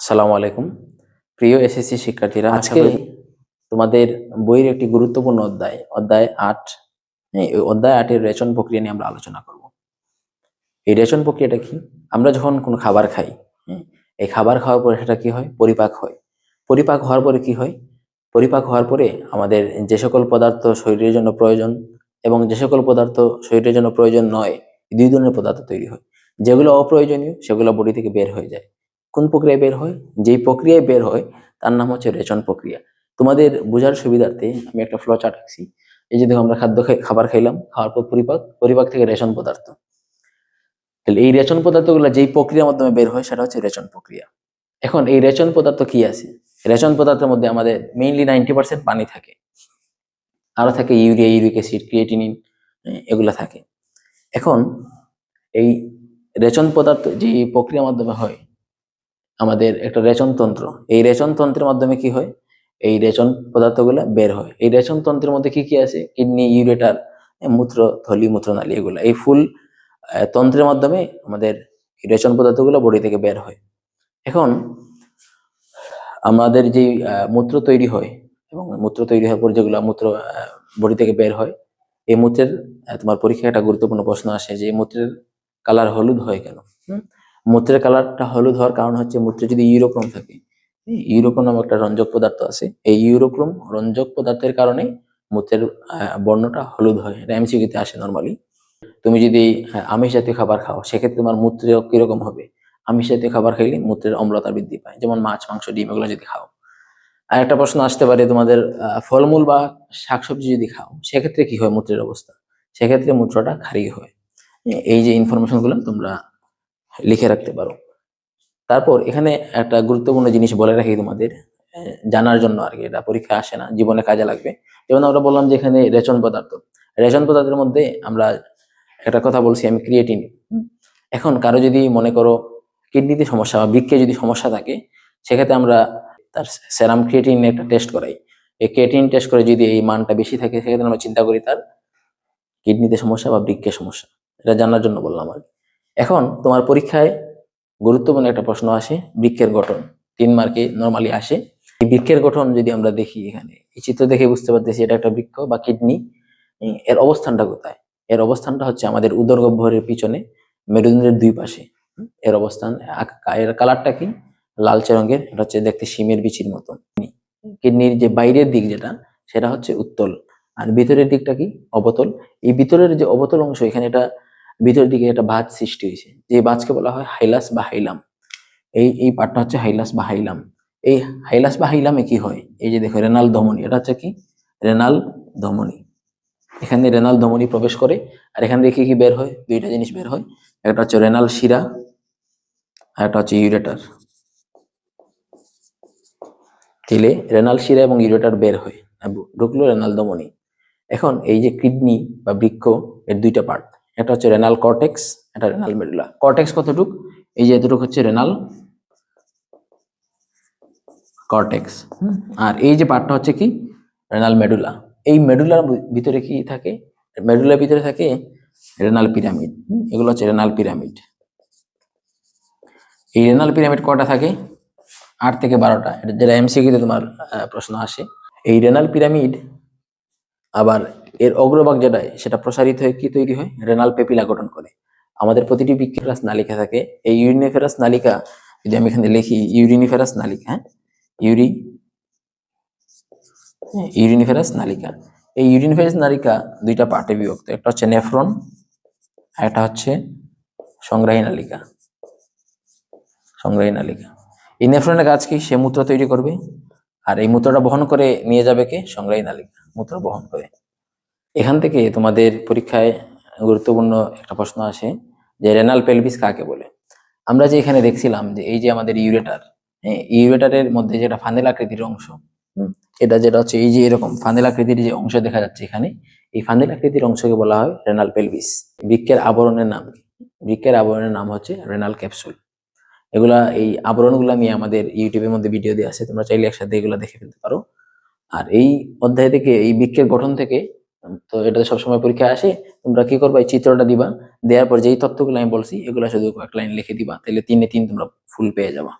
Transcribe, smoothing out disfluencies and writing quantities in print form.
আসসালামু আলাইকুম। প্রিয় এসএসসি শিক্ষার্থীরা, আজকে তোমাদের বইয়ের একটি গুরুত্বপূর্ণ অধ্যায় ৮। এই অধ্যায় ৮ এর রেচন প্রক্রিয়া নিয়ে আমরা আলোচনা করব। এই রেচন প্রক্রিয়াটা কি? আমরা যখন কোনো খাবার খাই, এই খাবার খাওয়ার পরে সেটা কি হয়? পরিপাক হয়। পরিপাক হওয়ার পরে কি হয়? পরিপাক হওয়ার পরে আমাদের যে সকল পদার্থ শরীরের জন্য প্রয়োজন এবং যে সকল পদার্থ শরীরের জন্য প্রয়োজন নয়, দুই ধরনের পদার্থ তৈরি হয়। যেগুলো অপ্রয়োজনীয় সেগুলো বডি থেকে বের হয়ে যায়। কোন প্রক্রিয়ায় বের হয়? যেই প্রক্রিয়ায় বের হয় তার নাম হচ্ছে রেচন প্রক্রিয়া। তোমাদের বোঝার সুবিধার্থে আমি একটা ফ্লো চার্ট আঁকছি। এই যে দেখো, আমরা খাবার খাইলাম, খাওয়ার পর পরিপাক থেকে রেচন পদার্থ। তাহলে এই রেচন পদার্থগুলো যেই প্রক্রিয়ার মাধ্যমে বের হয় সেটা হচ্ছে রেচন প্রক্রিয়া। এখন এই রেচন পদার্থ কি আছে? রেচন পদার্থের মধ্যে আমাদের মেইনলি 90% পানি থাকে, আরো থাকে ইউরিয়া, ইউরিক অ্যাসিড, ক্রিয়েটিনিন, এগুলা থাকে। এখন এই রেচন পদার্থ যে প্রক্রিয়ার মাধ্যমে হয়, আমাদের একটা রেচন তন্ত্র, এই রেচন তন্ত্রের মাধ্যমে কি হয়? এই রেচন পদার্থগুলো বের হয়। এই রেচন তন্ত্রের মধ্যে কি কি আছে? কিডনি, ইউরেটার, মূত্র থলি, মূত্রনালী, এগুলা এই ফুল তন্ত্রের মাধ্যমে আমাদের এই রেচন পদার্থগুলো বডি থেকে বের হয়। এখন আমাদের যে মূত্র তৈরি হয় এবং মূত্র তৈরি হওয়ার পর যেগুলো মূত্র বডি থেকে বের হয়, এই মূত্রের তোমার পরীক্ষায় একটা গুরুত্বপূর্ণ প্রশ্ন আসে যে মূত্রের কালার হলুদ হয় কেন? মূত্রের কালারটা হলুদ হওয়ার কারণ হচ্ছে মূত্রে যদি ইউরোক্রোম থাকে, ইউরোক্রোম নামক একটা রঞ্জক পদার্থ আছে, এই ইউরোক্রোম রঞ্জক পদার্থের কারণে মূত্রের বর্ণটা হলুদ হয়। এটা এমসিকিউতে আসে নর্মালি। তুমি যদি আমিষ জাতীয় খাবার খাও, সেক্ষেত্রে তোমার মূত্রে কিরকম হবে? আমিষ জাতীয় খাবার খাইলে মূত্রের অম্লতা বৃদ্ধি পায়, যেমন মাছ, মাংস, ডিম, এগুলো যদি খাও। আর একটা প্রশ্ন আসতে পারে তোমাদের, ফলমূল বা শাকসবজি যদি খাও, সেক্ষেত্রে কি হয় মূত্রের অবস্থা? সেক্ষেত্রে মূত্রটা ক্ষারীয় হয়। এই যে ইনফরমেশন গুলো তোমরা লিখে রাখতে পারো। তারপর এখানে একটা গুরুত্বপূর্ণ জিনিস বলে রাখি তোমাদের, জানার জন্য আর কি, এটা পরীক্ষা আসে না, জীবনে কাজে লাগবে। যেমন আমরা বললাম যে এখানে রেচন পদার্থের মধ্যে আমরা একটা কথা বলছি আমি, ক্রিয়েটিন। এখন কারো যদি মনে করো কিডনিতে সমস্যা বা বৃক্কে যদি সমস্যা থাকে, সেক্ষেত্রে আমরা তার সেরাম ক্রিয়েটিন একটা টেস্ট করাই। এই ক্রিয়েটিন টেস্ট করে যদি এই মানটা বেশি থাকে, সেক্ষেত্রে আমরা চিন্তা করি তার কিডনিতে সমস্যা বা বৃক্কে সমস্যা। এটা জানার জন্য বললাম আর কি। এখন তোমার পরীক্ষায় গুরুত্বপূর্ণ একটা প্রশ্ন আসে, বৃক্কের গঠন। 3 মার্কে নর্মালি আসে। এই বৃক্কের গঠন যদি আমরা দেখি, এখানে এই চিত্র দেখে বুঝতে পারতেছি এটা একটা বৃক্ক বা কিডনি। এর অবস্থানটা কোথায়? এর অবস্থানটা হচ্ছে আমাদের উদরগহ্বরের পিছনে, মেরুদণ্ডের 2 পাশে। এর অবস্থান। এর কালারটা কি? লালচে রঙের। এটা হচ্ছে দেখতে শিমের বিচির মতো। কিডনির যে বাইরের দিক যেটা, সেটা হচ্ছে উত্তল, আর ভিতরের দিকটা কি? অবতল। এই ভিতরের যে অবতল অংশ, এখানে এটা ভিতরের দিকে একটা ভাঁজ সৃষ্টি হয়েছে, যে ভাঁজকে বলা হয় হাইলাস বা হাইলাম। এই পার্টটা হচ্ছে হাইলাস বা হাইলাম। এই হাইলাস বা হাইলামে কি হয়? এই যে দেখো, রেনাল ধমনী। এটা হচ্ছে কি? রেনাল ধমনী। এখানে রেনাল ধমনী প্রবেশ করে, আর এখান থেকে কি বের হয়? 2টা জিনিস বের হয়। একটা হচ্ছে রেনাল শিরা, আর একটা হচ্ছে ইউরেটার। তাহলে রেনাল শিরা এবং ইউরেটার বের হয়, ঢুকলো রেনাল ধমনী। এখন এই যে কিডনি বা বৃক্ক, এর 2টা পার্ট। একটা হচ্ছে রেনাল কর্টেক্স, একটা রেনাল মেডুলা। কর্টেক্স কতটুক? এই যে এতটুকু হচ্ছে রেনাল কর্টেক্স। আর এই যে পার্টটা হচ্ছে কি? Renal medulla. এই মেডুলার ভিতরে কি থাকে? মেডুলার ভিতরে থাকে রেনাল পিরামিড। এগুলো হচ্ছে রেনাল পিরামিড। এই রেনাল পিরামিড কটা থাকে? 8 থেকে 12টা। এটা যেটা এমসিকিউতে তোমার প্রশ্ন আসে। এই রেনাল পিরামিড আবার এর অগ্রভাগ যেটা, সেটা প্রসারিত হয়ে কি তৈরি হয়? রেনাল পেপিলা গঠন করে। আমাদের প্রতিটি বৃক্কেরাস নালিকা থাকে। এই ইউরিনিফেরাস নালিকা, যদি আমি এখানে লিখি ইউরিনিফেরাস নালিকা, ইউরিনিফেরাস নালিকা। এই ইউরিনিফেরাস নালিকা 2টা পার্টে বিভক্ত। একটা হচ্ছে নেফ্রন, আর একটা হচ্ছে সংগ্রাহী নালিকা। সংগ্রাহী নালিকা। এই নেফ্রনের কাজ কি? সে মূত্র তৈরি করবে, আর এই মূত্রটা বহন করে নিয়ে যাবে কে? সংগ্রাহী নালিকা মূত্র বহন করে। এখান থেকে তোমাদের পরীক্ষায় গুরুত্বপূর্ণ একটা প্রশ্ন আসে যে রেনাল পেলভিস কাকে বলে? আমরা যে এখানে দেখছিলাম যে এই যে আমাদের ইউরেটার, ইউরেটারের মধ্যে যেটা ফানেল আকৃতির অংশ, এটা যেটা হচ্ছে এই যে এরকম ফানেল আকৃতির যে অংশ দেখা যাচ্ছে এখানে, এই ফানেল আকৃতির অংশকে বলা হয় রেনাল পেলভিস। বৃক্কের আবরণের নাম কি? বৃক্কের আবরণের নাম হচ্ছে রেনাল ক্যাপসুল। এগুলা, এই আবরণগুলা নিয়ে আমাদের ইউটিউবের মধ্যে ভিডিও দেওয়া আছে, তোমরা চাইলে একসাথে এগুলা দেখে ফেলতে পারো। আর এই অধ্যায় থেকে, এই বৃক্কের গঠন থেকে, তো এটা সবসময় পরীক্ষায় আসে, তোমরা কি করবা? এই চিত্রটা দিবা, দেওয়ার পর যেই তথ্যগুলো আমি বলছি এগুলো শুধু 1 লাইন লিখে দিবা, তাহলে 3-এ 3 তোমরা ফুল পেয়ে যাবা।